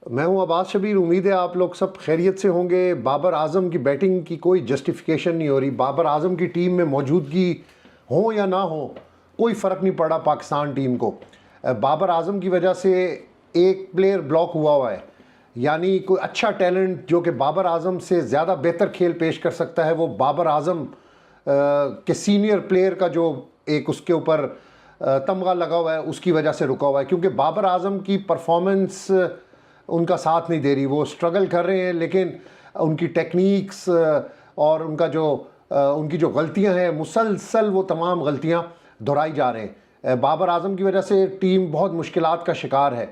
मैं हूं अब्बास शबीर। उम्मीद है आप लोग सब खैरियत से होंगे। बाबर आजम की बैटिंग की कोई जस्टिफिकेशन नहीं हो रही। बाबर आजम की टीम में मौजूदगी हो या ना हो, कोई फ़र्क नहीं पड़ा पाकिस्तान टीम को। बाबर आजम की वजह से एक प्लेयर ब्लॉक हुआ है, यानी कोई अच्छा टैलेंट जो कि बाबर आजम से ज़्यादा बेहतर खेल पेश कर सकता है, वो बाबर आजम के सीनियर प्लेयर का जो एक उसके ऊपर तमगा लगा हुआ है, उसकी वजह से रुका हुआ है। क्योंकि बाबर आजम की परफॉर्मेंस उनका साथ नहीं दे रही। वो स्ट्रगल कर रहे हैं, लेकिन उनकी टेक्निक्स और उनकी जो गलतियां हैं, मुसलसल वो तमाम गलतियां दोहराई जा रहे हैं। बाबर आजम की वजह से टीम बहुत मुश्किलात का शिकार है।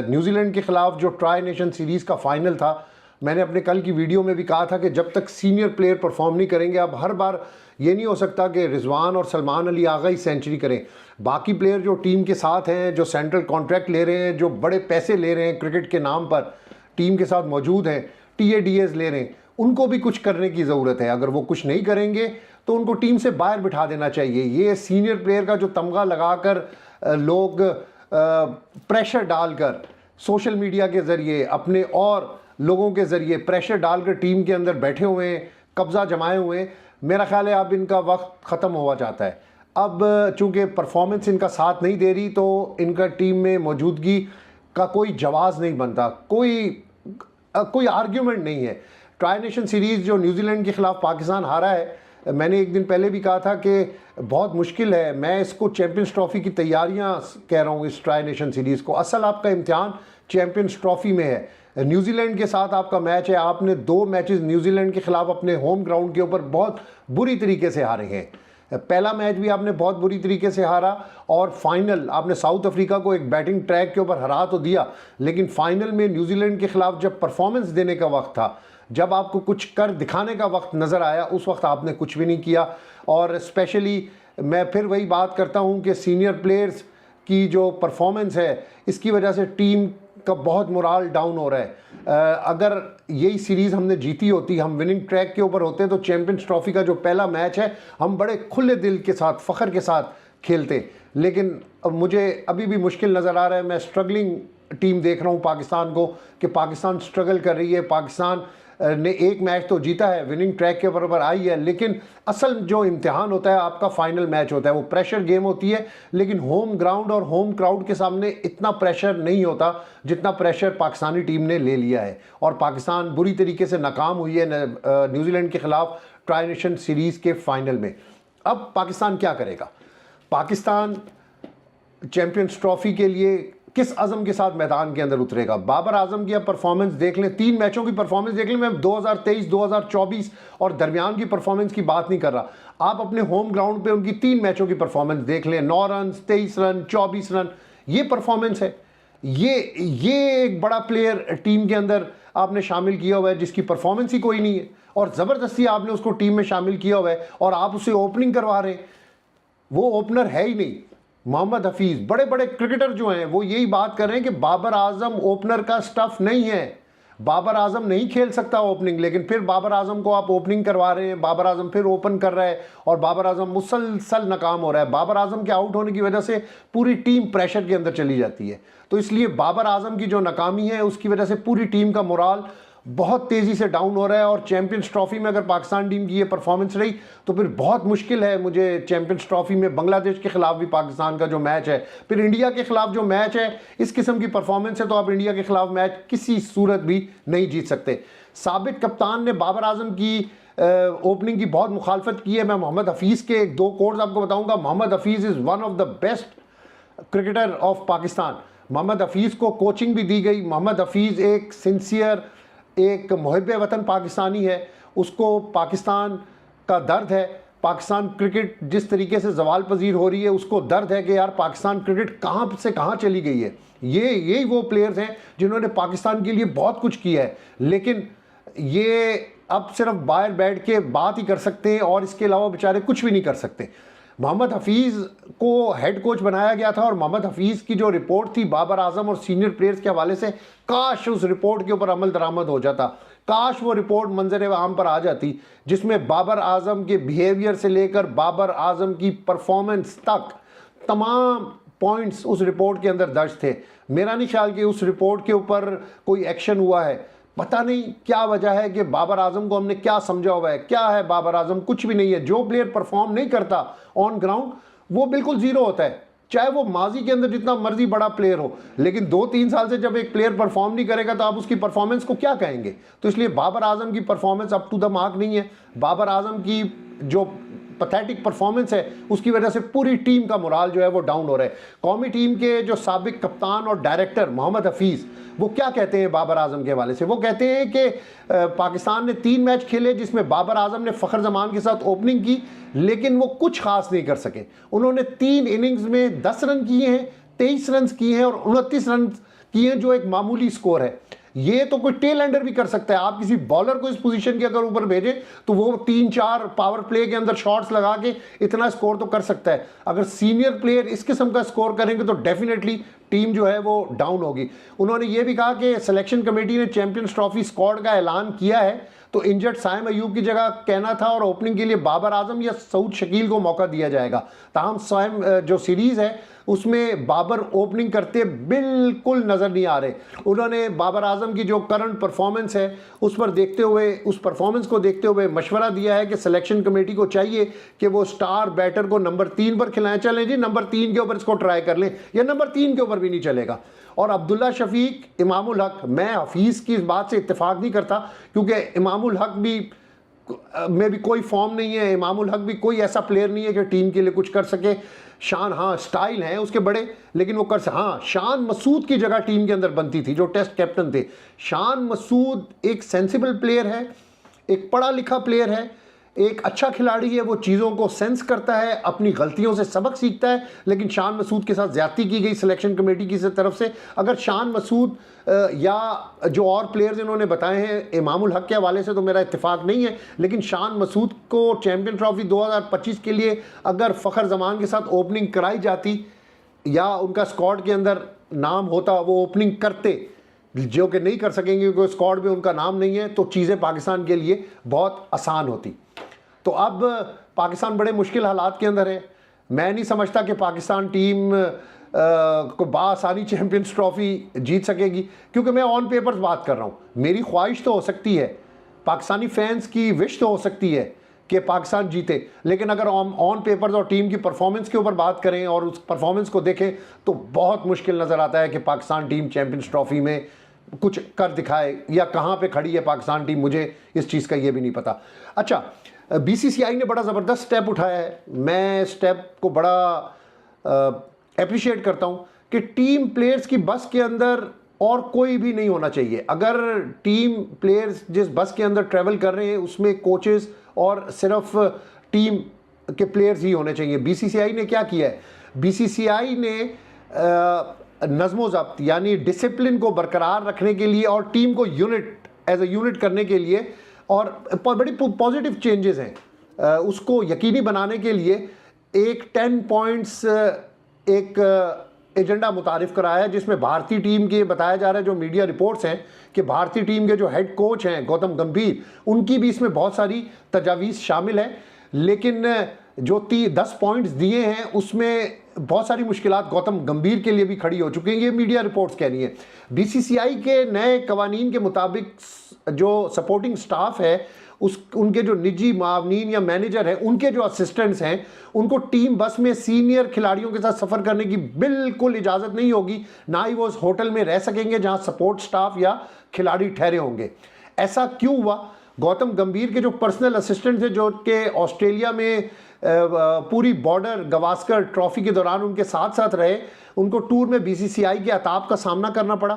न्यूजीलैंड के ख़िलाफ़ जो ट्राई नेशन सीरीज़ का फ़ाइनल था, मैंने अपने कल की वीडियो में भी कहा था कि जब तक सीनियर प्लेयर परफॉर्म नहीं करेंगे, अब हर बार ये नहीं हो सकता कि रिजवान और सलमान अली आगा ही सेंचुरी करें। बाकी प्लेयर जो टीम के साथ हैं, जो सेंट्रल कॉन्ट्रैक्ट ले रहे हैं, जो बड़े पैसे ले रहे हैं क्रिकेट के नाम पर, टीम के साथ मौजूद हैं, TADS ले रहे हैं, उनको भी कुछ करने की ज़रूरत है। अगर वो कुछ नहीं करेंगे तो उनको टीम से बाहर बिठा देना चाहिए। ये सीनियर प्लेयर का जो तमगा लगाकर लोग प्रेशर डालकर सोशल मीडिया के ज़रिए, अपने और लोगों के ज़रिए प्रेशर डालकर टीम के अंदर बैठे हुए हैं, कब्ज़ा जमाए हुए हैं, मेरा ख्याल है अब इनका वक्त ख़त्म हुआ जाता है। अब चूँकि परफॉर्मेंस इनका साथ नहीं दे रही, तो इनका टीम में मौजूदगी का कोई जवाज़ नहीं बनता, कोई आर्ग्यूमेंट नहीं है। ट्राई नेशन सीरीज़ जो न्यूजीलैंड के ख़िलाफ़ पाकिस्तान हारा है, मैंने एक दिन पहले भी कहा था कि बहुत मुश्किल है। मैं इसको चैम्पियंस ट्रॉफ़ी की तैयारियां कह रहा हूँ, इस ट्राई नेशन सीरीज़ को। असल आपका इम्तिहान चैम्पियंस ट्रॉफ़ी में है। न्यूजीलैंड के साथ आपका मैच है। आपने 2 मैचेस न्यूजीलैंड के ख़िलाफ़ अपने होम ग्राउंड के ऊपर बहुत बुरी तरीके से हारे हैं। पहला मैच भी आपने बहुत बुरी तरीके से हारा, और फाइनल आपने साउथ अफ्रीका को एक बैटिंग ट्रैक के ऊपर हरा तो दिया, लेकिन फाइनल में न्यूजीलैंड के ख़िलाफ़ जब परफॉर्मेंस देने का वक्त था, जब आपको कुछ कर दिखाने का वक्त नज़र आया, उस वक्त आपने कुछ भी नहीं किया। और स्पेशली मैं फिर वही बात करता हूँ कि सीनियर प्लेयर्स की जो परफॉर्मेंस है, इसकी वजह से टीम का बहुत मोराल डाउन हो रहा है। अगर यही सीरीज़ हमने जीती होती, हम विनिंग ट्रैक के ऊपर होते, तो चैम्पियंस ट्रॉफ़ी का जो पहला मैच है, हम बड़े खुले दिल के साथ, फ़ख्र के साथ खेलते। लेकिन अब मुझे अभी भी मुश्किल नज़र आ रहा है। मैं स्ट्रगलिंग टीम देख रहा हूँ पाकिस्तान को, कि पाकिस्तान स्ट्रगल कर रही है। पाकिस्तान ने एक मैच तो जीता है, विनिंग ट्रैक के बराबर आई है, लेकिन असल जो इम्तिहान होता है आपका फाइनल मैच होता है, वो प्रेशर गेम होती है। लेकिन होम ग्राउंड और होम क्राउड के सामने इतना प्रेशर नहीं होता जितना प्रेशर पाकिस्तानी टीम ने ले लिया है, और पाकिस्तान बुरी तरीके से नाकाम हुई है न्यूजीलैंड के ख़िलाफ़ ट्राई नेशन सीरीज़ के फाइनल में। अब पाकिस्तान क्या करेगा? पाकिस्तान चैम्पियंस ट्रॉफ़ी के लिए किस अज़म के साथ मैदान के अंदर उतरेगा? बाबर आजम की अब परफॉर्मेंस देख लें, 3 मैचों की परफॉर्मेंस देख लें। मैं 2023, 2024 और दरमियान की परफॉर्मेंस की बात नहीं कर रहा। आप अपने होम ग्राउंड पे उनकी 3 मैचों की परफॉर्मेंस देख लें। 9 रन, 23 रन, 24 रन, ये परफॉर्मेंस है। ये एक बड़ा प्लेयर टीम के अंदर आपने शामिल किया हुआ है जिसकी परफॉर्मेंस ही कोई नहीं है, और ज़बरदस्ती आपने उसको टीम में शामिल किया हुआ है, और आप उसे ओपनिंग करवा रहे हैं। वो ओपनर है ही नहीं। मोहम्मद हफीज़, बड़े बड़े क्रिकेटर जो हैं, वो यही बात कर रहे हैं कि बाबर आजम ओपनर का स्टफ नहीं है, बाबर आजम नहीं खेल सकता ओपनिंग। लेकिन फिर बाबर आजम को आप ओपनिंग करवा रहे हैं, बाबर आजम फिर ओपन कर रहा है, और बाबर आजम मुसलसल नाकाम हो रहा है। बाबर आजम के आउट होने की वजह से पूरी टीम प्रेशर के अंदर चली जाती है। तो इसलिए बाबर आजम की जो नाकामी है, उसकी वजह से पूरी टीम का मोराल बहुत तेज़ी से डाउन हो रहा है। और चैम्पियंस ट्रॉफ़ी में अगर पाकिस्तान टीम की ये परफॉर्मेंस रही, तो फिर बहुत मुश्किल है मुझे चैम्पियंस ट्रॉफ़ी में बांग्लादेश के ख़िलाफ़ भी पाकिस्तान का जो मैच है, फिर इंडिया के ख़िलाफ़ जो मैच है, इस किस्म की परफॉर्मेंस है तो आप इंडिया के ख़िलाफ़ मैच किसी सूरत भी नहीं जीत सकते। साबिक कप्तान ने बाबर आजम की ओपनिंग की बहुत मुखालफत की है। मैं मोहम्मद हफीज़ के 2 कोट्स आपको बताऊँगा। Mohammad Hafeez is one of the best cricketer of Pakistan. Mohammad Hafeez को कोचिंग भी दी गई। मोहम्मद हफीज़ एक सिंसियर, एक मुहिब वतन पाकिस्तानी है। उसको पाकिस्तान का दर्द है। पाकिस्तान क्रिकेट जिस तरीके से जवाल पजीर हो रही है, उसको दर्द है कि यार पाकिस्तान क्रिकेट कहाँ से कहाँ चली गई है। यही वो प्लेयर्स हैं जिन्होंने पाकिस्तान के लिए बहुत कुछ किया है, लेकिन ये अब सिर्फ बाहर बैठ के बात ही कर सकते हैं, और इसके अलावा बेचारे कुछ भी नहीं कर सकते। मोहम्मद हफीज़ को हेड कोच बनाया गया था, और मोहम्मद हफीज़ की जो रिपोर्ट थी बाबर आजम और सीनियर प्लेयर्स के हवाले से, काश उस रिपोर्ट के ऊपर अमल दरामद हो जाता। काश वो रिपोर्ट मंजर आम पर आ जाती, जिसमें बाबर आजम के बिहेवियर से लेकर बाबर आजम की परफॉर्मेंस तक तमाम पॉइंट्स उस रिपोर्ट के अंदर दर्ज थे। मेरा नहीं ख्याल कि उस रिपोर्ट के ऊपर कोई एक्शन हुआ है। पता नहीं क्या वजह है कि बाबर आजम को हमने क्या समझा हुआ है। क्या है बाबर आजम? कुछ भी नहीं है। जो प्लेयर परफॉर्म नहीं करता ऑन ग्राउंड वो बिल्कुल जीरो होता है, चाहे वो माजी के अंदर जितना मर्जी बड़ा प्लेयर हो। लेकिन 2-3 साल से जब एक प्लेयर परफॉर्म नहीं करेगा तो आप उसकी परफॉर्मेंस को क्या कहेंगे? तो इसलिए बाबर आजम की performance up to the mark नहीं है। बाबर आजम की जो पैथेटिक परफॉर्मेंस है उसकी वजह से पूरी टीम का मोराल जो है वो डाउन हो रहा है। कौमी टीम के जो साबिक कप्तान और डायरेक्टर मोहम्मद हफीज़ वो क्या कहते हैं बाबर आजम के हवाले से? वो कहते हैं कि पाकिस्तान ने 3 मैच खेले जिसमें बाबर आजम ने फ़खर जमान के साथ ओपनिंग की, लेकिन वो कुछ खास नहीं कर सके। उन्होंने 3 इनिंग्स में 10 रन किए हैं, 23 रन किए हैं और 29 रन किए हैं, जो एक मामूली स्कोर है। ये तो कोई टेल एंडर भी कर सकता है। आप किसी बॉलर को इस पोजीशन के अगर ऊपर भेजें तो वो 3-4 पावर प्ले के अंदर शॉट्स लगा के इतना स्कोर तो कर सकता है। अगर सीनियर प्लेयर इस किस्म का स्कोर करेंगे तो डेफिनेटली टीम जो है वो डाउन होगी। उन्होंने ये भी कहा कि सिलेक्शन कमेटी ने चैंपियंस ट्रॉफी स्क्वाड का ऐलान किया है, तो इंजर्ड साइम अयूब की जगह कहना था और ओपनिंग के लिए बाबर आजम या सऊद शकील को मौका दिया जाएगा। ताहम साइम जो सीरीज़ है उसमें बाबर ओपनिंग करते बिल्कुल नज़र नहीं आ रहे। उन्होंने बाबर आजम की जो करंट परफॉर्मेंस है उस पर देखते हुए, उस परफॉर्मेंस को देखते हुए मशवरा दिया है कि सिलेक्शन कमेटी को चाहिए कि वो स्टार बैटर को नंबर 3 पर खिलाएं। चलें जी, नंबर 3 के ऊपर इसको ट्राई कर लें, या नंबर 3 के ऊपर भी नहीं चलेगा। और अब्दुल्ला शफीक, इमामुल हक, मैं हफीज़ की इस बात से इत्तेफाक नहीं करता क्योंकि इमामुल हक भी में भी कोई फॉर्म नहीं है। इमामुल हक भी कोई ऐसा प्लेयर नहीं है कि टीम के लिए कुछ कर सके। शान, हाँ स्टाइल हैं उसके बड़े, लेकिन वो कर हाँ, शान मसूद की जगह टीम के अंदर बनती थी जो टेस्ट कैप्टन थे। शान मसूद एक सेंसिबल प्लेयर है, एक पढ़ा लिखा प्लेयर है, एक अच्छा खिलाड़ी है। वो चीज़ों को सेंस करता है, अपनी गलतियों से सबक सीखता है। लेकिन शान मसूद के साथ ज्यादती की गई सिलेक्शन कमेटी की तरफ से। अगर शान मसूद या जो और प्लेयर्स इन्होंने बताए हैं, इमामुल हक के हवाले से तो मेरा इत्तेफाक नहीं है, लेकिन शान मसूद को चैम्पियन ट्रॉफी 2025 के लिए अगर फ़खर जमान के साथ ओपनिंग कराई जाती या उनका स्क्वाड के अंदर नाम होता, वो ओपनिंग करते, जो कि नहीं कर सकेंगे क्योंकि स्क्वाड में उनका नाम नहीं है, तो चीज़ें पाकिस्तान के लिए बहुत आसान होती। तो अब पाकिस्तान बड़े मुश्किल हालात के अंदर है। मैं नहीं समझता कि पाकिस्तान टीम को बासानी चैम्पियंस ट्रॉफ़ी जीत सकेगी, क्योंकि मैं ऑन पेपर्स बात कर रहा हूँ। मेरी ख्वाहिश तो हो सकती है, पाकिस्तानी फैंस की विश तो हो सकती है कि पाकिस्तान जीते, लेकिन अगर ऑन पेपर्स और टीम की परफॉर्मेंस के ऊपर बात करें और उस परफॉर्मेंस को देखें तो बहुत मुश्किल नज़र आता है कि पाकिस्तान टीम चैम्पियंस ट्रॉफ़ी में कुछ कर दिखाए, या कहाँ पे खड़ी है पाकिस्तान टीम मुझे इस चीज़ का ये भी नहीं पता। अच्छा, बीसीसीआई ने बड़ा ज़बरदस्त स्टेप उठाया है। मैं स्टेप को बड़ा एप्रिशिएट करता हूँ कि टीम प्लेयर्स की बस के अंदर और कोई भी नहीं होना चाहिए। अगर टीम प्लेयर्स जिस बस के अंदर ट्रैवल कर रहे हैं उसमें कोचेस और सिर्फ टीम के प्लेयर्स ही होने चाहिए। बीसीसीआई ने क्या किया है? बीसीसीआई ने नज़्म ज़ब्त यानी डिसिप्लिन को बरकरार रखने के लिए और टीम को यूनिट एज ए यूनिट करने के लिए और बड़ी पॉजिटिव चेंजेस हैं उसको यकीनी बनाने के लिए एक 10 पॉइंट्स एक एजेंडा मुतारिफ कराया है, जिसमें भारतीय टीम के बताया जा रहा है, जो मीडिया रिपोर्ट्स हैं कि भारतीय टीम के जो हेड कोच हैं गौतम गंभीर, उनकी भी इसमें बहुत सारी तजावीज़ शामिल है। लेकिन जो 10 पॉइंट्स दिए हैं उसमें बहुत सारी मुश्किलात गौतम गंभीर के लिए भी खड़ी हो चुकी हैं, ये मीडिया रिपोर्ट्स कह रही हैं। बीसीसीआई के नए कवानीन के मुताबिक जो सपोर्टिंग स्टाफ है उनके जो निजी मावनीन या मैनेजर हैं, उनके जो असिस्टेंट्स हैं, उनको टीम बस में सीनियर खिलाड़ियों के साथ सफ़र करने की बिल्कुल इजाज़त नहीं होगी। ना ही वो उस होटल में रह सकेंगे जहां सपोर्ट स्टाफ या खिलाड़ी ठहरे होंगे। ऐसा क्यों हुआ? गौतम गंभीर के जो पर्सनल असिस्टेंट्स हैं, जो कि ऑस्ट्रेलिया में पूरी बॉर्डर गवास्कर ट्रॉफी के दौरान उनके साथ साथ रहे, उनको टूर में बीसीसीआई के अताब का सामना करना पड़ा,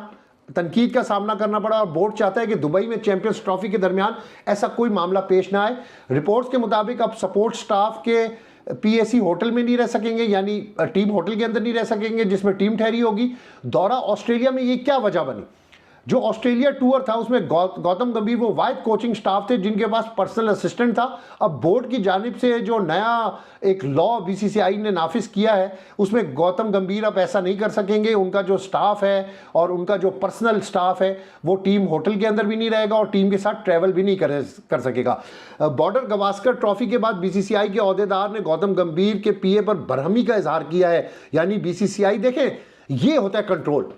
तनकीद का सामना करना पड़ा, और बोर्ड चाहता है कि दुबई में चैंपियंस ट्रॉफी के दरमियान ऐसा कोई मामला पेश ना आए। रिपोर्ट्स के मुताबिक अब सपोर्ट स्टाफ के पीएसी होटल में नहीं रह सकेंगे, यानी टीम होटल के अंदर नहीं रह सकेंगे जिसमें टीम ठहरी होगी। दौरा ऑस्ट्रेलिया में ये क्या वजह बनी? जो ऑस्ट्रेलिया टूर था उसमें गौतम गंभीर वो वाहिद कोचिंग स्टाफ थे जिनके पास पर्सनल असिस्टेंट था। अब बोर्ड की जानिब से जो नया एक लॉ बीसीसीआई ने नाफिज किया है उसमें गौतम गंभीर अब ऐसा नहीं कर सकेंगे। उनका जो स्टाफ है और उनका जो पर्सनल स्टाफ है वो टीम होटल के अंदर भी नहीं रहेगा और टीम के साथ ट्रैवल भी नहीं कर सकेगा। बॉर्डर गवास्कर ट्रॉफी के बाद बीसीसीआई के अहदेदार ने गौतम गंभीर के पीए पर बरहमी का इजहार किया है। यानी बीसीसीआई, देखें ये होता है कंट्रोल।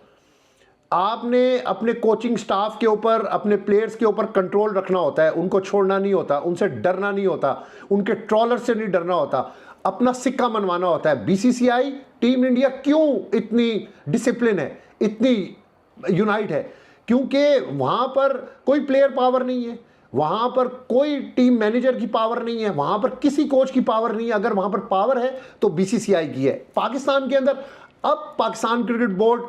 आपने अपने कोचिंग स्टाफ के ऊपर, अपने प्लेयर्स के ऊपर कंट्रोल रखना होता है, उनको छोड़ना नहीं होता, उनसे डरना नहीं होता, उनके ट्रॉलर से नहीं डरना होता, अपना सिक्का मनवाना होता है। बीसीसीआई, टीम इंडिया क्यों इतनी डिसिप्लिन है, इतनी यूनाइट है? क्योंकि वहां पर कोई प्लेयर पावर नहीं है, वहां पर कोई टीम मैनेजर की पावर नहीं है, वहां पर किसी कोच की पावर नहीं है। अगर वहां पर पावर है तो बीसीसीआई की है। पाकिस्तान के अंदर अब पाकिस्तान क्रिकेट बोर्ड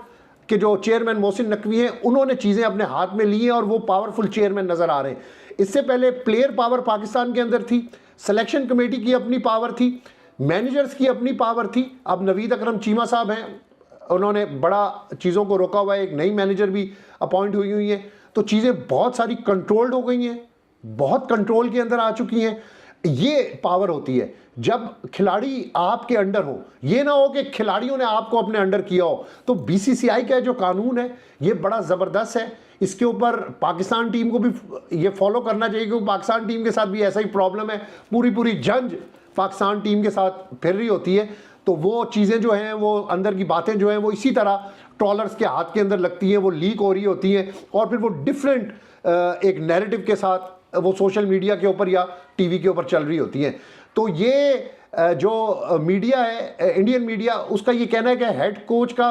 के जो चेयरमैन मोहसिन नकवी हैं उन्होंने चीज़ें अपने हाथ में ली हैं और वो पावरफुल चेयरमैन नज़र आ रहे हैं। इससे पहले प्लेयर पावर पाकिस्तान के अंदर थी, सिलेक्शन कमेटी की अपनी पावर थी, मैनेजर्स की अपनी पावर थी। अब नवीद अकरम चीमा साहब हैं, उन्होंने बड़ा चीज़ों को रोका हुआ है, एक नई मैनेजर भी अपॉइंट हुई है। तो चीज़ें बहुत सारी कंट्रोल्ड हो गई हैं, बहुत कंट्रोल के अंदर आ चुकी हैं। ये पावर होती है जब खिलाड़ी आपके अंडर हो। ये ना हो कि खिलाड़ियों ने आपको अपने अंडर किया हो। तो बीसीसीआई का जो कानून है ये बड़ा ज़बरदस्त है। इसके ऊपर पाकिस्तान टीम को भी ये फॉलो करना चाहिए क्योंकि पाकिस्तान टीम के साथ भी ऐसा ही प्रॉब्लम है। पूरी जंज पाकिस्तान टीम के साथ फिर रही होती है। तो वो चीज़ें जो हैं, वो अंदर की बातें जो हैं वो इसी तरह ट्रॉलर्स के हाथ के अंदर लगती हैं, वो लीक हो रही होती हैं और फिर वो डिफरेंट एक नैरेटिव के साथ वो सोशल मीडिया के ऊपर या टीवी के ऊपर चल रही होती हैं। तो ये जो मीडिया है, इंडियन मीडिया, उसका ये कहना है कि हेड कोच का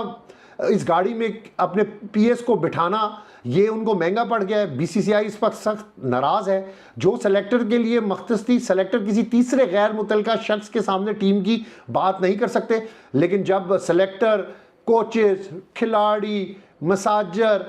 इस गाड़ी में अपने पीएस को बिठाना ये उनको महंगा पड़ गया है। बीसीसीआई इस पर सख्त नाराज़ है। जो सेलेक्टर के लिए मख्तस थी, सेलेक्टर किसी तीसरे गैर मुतलका शख्स के सामने टीम की बात नहीं कर सकते, लेकिन जब सेलेक्टर, कोचेस, खिलाड़ी, मसाजर,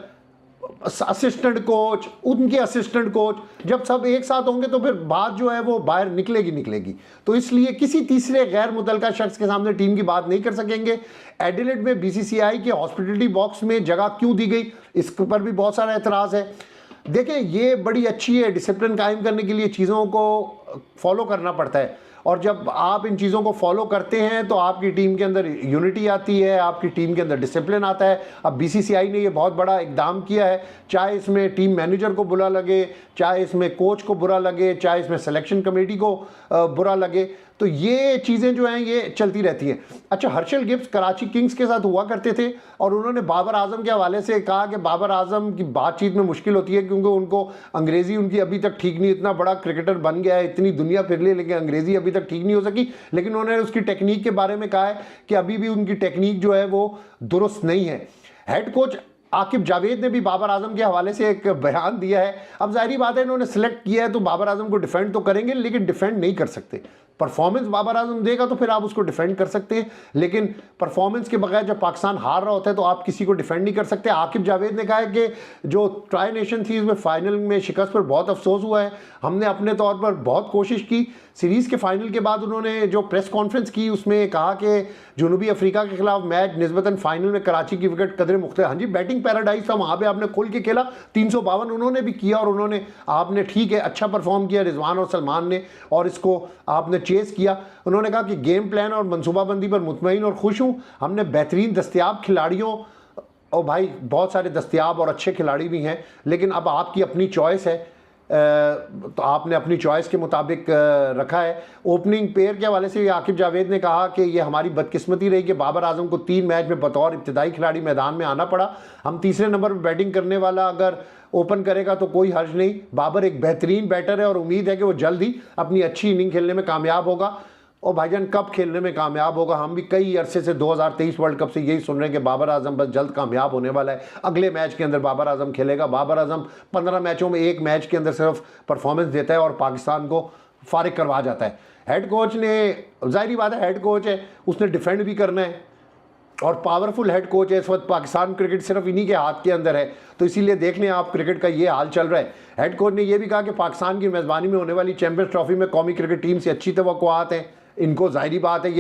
असिस्टेंट कोच, उनके असिस्टेंट कोच जब सब एक साथ होंगे तो फिर बात जो है वो बाहर निकलेगी। तो इसलिए किसी तीसरे गैर मुतलका शख्स के सामने टीम की बात नहीं कर सकेंगे। एडिलेड में बीसीसीआई के हॉस्पिटलिटी बॉक्स में जगह क्यों दी गई, इस पर भी बहुत सारा एतराज़ है। देखें ये बड़ी अच्छी है, डिसिप्लिन कायम करने के लिए चीज़ों को फॉलो करना पड़ता है और जब आप इन चीज़ों को फॉलो करते हैं तो आपकी टीम के अंदर यूनिटी आती है, आपकी टीम के अंदर डिसिप्लिन आता है। अब बीसीसीआई ने ये बहुत बड़ा इकदाम किया है, चाहे इसमें टीम मैनेजर को बुरा लगे, चाहे इसमें कोच को बुरा लगे, चाहे इसमें सिलेक्शन कमेटी को बुरा लगे, तो ये चीज़ें जो हैं ये चलती रहती हैं। अच्छा, हर्षल गिब्स कराची किंग्स के साथ हुआ करते थे और उन्होंने बाबर आजम के हवाले से कहा कि बाबर आजम की बातचीत में मुश्किल होती है क्योंकि उनको अंग्रेज़ी उनकी अभी तक ठीक नहीं, इतना बड़ा क्रिकेटर बन गया है, इतनी दुनिया फिर ली, लेकिन अंग्रेज़ी अभी तक ठीक नहीं हो सकी। लेकिन उन्होंने उसकी टेक्निक के बारे में कहा है कि अभी भी उनकी टेक्निक जो है वो दुरुस्त नहीं है। हेड कोच आकिब जावेद ने भी बाबर आजम के हवाले से एक बयान दिया है। अब जाहिर बात है इन्होंने सिलेक्ट किया है तो बाबर आजम को डिफेंड तो करेंगे, लेकिन डिफेंड नहीं कर सकते। परफॉर्मेंस बाबर आजम देगा तो फिर आप उसको डिफेंड कर सकते हैं, लेकिन परफॉर्मेंस के बगैर जब पाकिस्तान हार रहा होता है तो आप किसी को डिफेंड नहीं कर सकते। आकिब जावेद ने कहा है कि जो ट्राई नेशन थी उसमें फाइनल में शिकस्त पर बहुत अफसोस हुआ है, हमने अपने तौर पर बहुत कोशिश की। सीरीज़ के फाइनल के बाद उन्होंने जो प्रेस कॉन्फ्रेंस की उसमें कहा कि जनूबी अफ्रीका के खिलाफ मैच निस्बतन फाइनल में कराची की विकेट कदरे मुख्तलिफ, हाँ जी बैटिंग पैराडाइज था, वहाँ पे आपने खुल के खेला, 352 उन्होंने भी किया और उन्होंने आपने ठीक है अच्छा परफॉर्म किया रिजवान और सलमान ने, और इसको आपने चेस किया। उन्होंने कहा कि गेम प्लान और मनसूबाबंदी पर मुतमईन और खुश हूँ, हमने बेहतरीन दस्तियाब खिलाड़ियों, और भाई बहुत सारे दस्तियाब और अच्छे खिलाड़ी भी हैं, लेकिन अब आपकी अपनी चॉइस है, तो आपने अपनी चॉइस के मुताबिक रखा है। ओपनिंग पेयर के हवाले से आकिब जावेद ने कहा कि ये हमारी बदकिस्मती रही कि बाबर आजम को 3 मैच में बतौर इब्तिदाई खिलाड़ी मैदान में आना पड़ा। हम तीसरे नंबर पर बैटिंग करने वाला अगर ओपन करेगा तो कोई हर्ज नहीं। बाबर एक बेहतरीन बैटर है और उम्मीद है कि वो जल्द ही अपनी अच्छी इनिंग खेलने में कामयाब होगा। और भाईजान कब खेलने में कामयाब होगा, हम भी कई अरसे से 2023 वर्ल्ड कप से यही सुन रहे हैं कि बाबर आजम बस जल्द कामयाब होने वाला है, अगले मैच के अंदर बाबर आजम खेलेगा। बाबर आजम 15 मैचों में 1 मैच के अंदर सिर्फ परफॉर्मेंस देता है और पाकिस्तान को फारिग करवा जाता है। हेड कोच ने, जाहिर बात है हेड कोच है, उसने डिफेंड भी करना है और पावरफुल हेड कोच है। इस वक्त पाकिस्तान क्रिकेट सिर्फ इन्हीं के हाथ के अंदर है, तो इसीलिए देख लें आप क्रिकेट का ये हाल चल रहा है। हेड कोच ने यह भी कहा कि पाकिस्तान की मेज़बानी में होने वाली चैंपियंस ट्रॉफी में कौमी क्रिकेट टीम से अच्छी तवक्कुआत हैं इनको, जाहिर बात है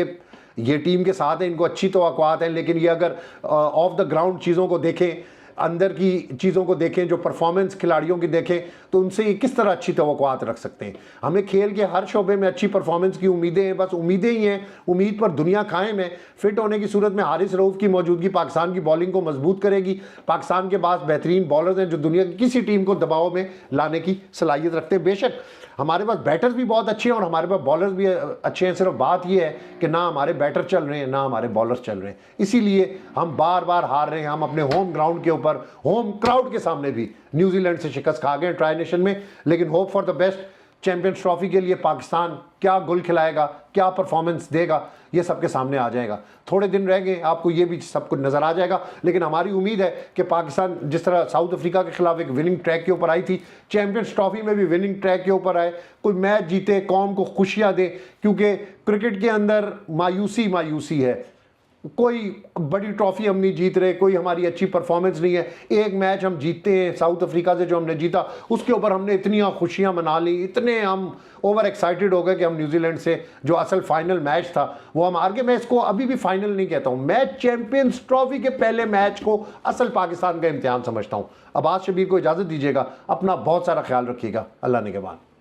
ये टीम के साथ है, इनको अच्छी तवक्कुआत हैं, लेकिन ये अगर ऑफ द ग्राउंड चीज़ों को देखें अंदर की चीज़ों को देखें, जो परफॉर्मेंस खिलाड़ियों की देखें, तो उनसे ये किस तरह अच्छी तवक्कुआत रख सकते हैं। हमें खेल के हर शोबे में अच्छी परफॉर्मेंस की उम्मीदें हैं, बस उम्मीदें ही हैं, उम्मीद पर दुनिया कायम है। फिट होने की सूरत में हारिस रऊफ की मौजूदगी पाकिस्तान की बॉलिंग को मजबूत करेगी। पाकिस्तान के पास बेहतरीन बॉलर्स हैं जो दुनिया की किसी टीम को दबाव में लाने की सलाहियत रखते हैं। बेशक हमारे पास बैटर्स भी बहुत अच्छे हैं और हमारे पास बॉलर्स भी अच्छे हैं, सिर्फ बात यह है कि ना हमारे बैटर चल रहे हैं ना हमारे बॉलर्स चल रहे हैं, इसीलिए हम बार बार हार रहे हैं। हम अपने होम ग्राउंड के ऊपर होम क्राउड के सामने भी न्यूजीलैंड से शिकस्त खा गए ट्राई नेशन में, लेकिन hope for the best. Champions trophy के लिए पाकिस्तान क्या गुल खिलाएगा, क्या परफॉर्मेंस देगा, ये सबके सामने आ जाएगा। थोड़े दिन रह गए, आपको ये भी सब कुछ नज़र आ जाएगा, लेकिन हमारी उम्मीद है कि पाकिस्तान जिस तरह साउथ अफ्रीका के खिलाफ एक विनिंग ट्रैक के ऊपर आई थी, चैंपियंस ट्रॉफी में भी विनिंग ट्रैक के ऊपर आए, कोई मैच जीते, कौम को खुशियाँ दे, क्योंकि क्रिकेट के अंदर मायूसी है। कोई बड़ी ट्रॉफी हम नहीं जीत रहे, कोई हमारी अच्छी परफॉर्मेंस नहीं है। एक मैच हम जीतते हैं साउथ अफ्रीका से जो हमने जीता, उसके ऊपर हमने इतनी खुशियां मना ली, इतने हम ओवर एक्साइटेड हो गए कि हम न्यूजीलैंड से जो असल फाइनल मैच था वो हम हार गए। मैं इसको अभी भी फाइनल नहीं कहता हूँ, मैं चैंपियंस ट्रॉफी के पहले मैच को असल पाकिस्तान का इम्तिहान समझता हूँ। अब्बास शबीर को इजाज़त दीजिएगा, अपना बहुत सारा ख्याल रखिएगा, अल्लाह ने के बाद।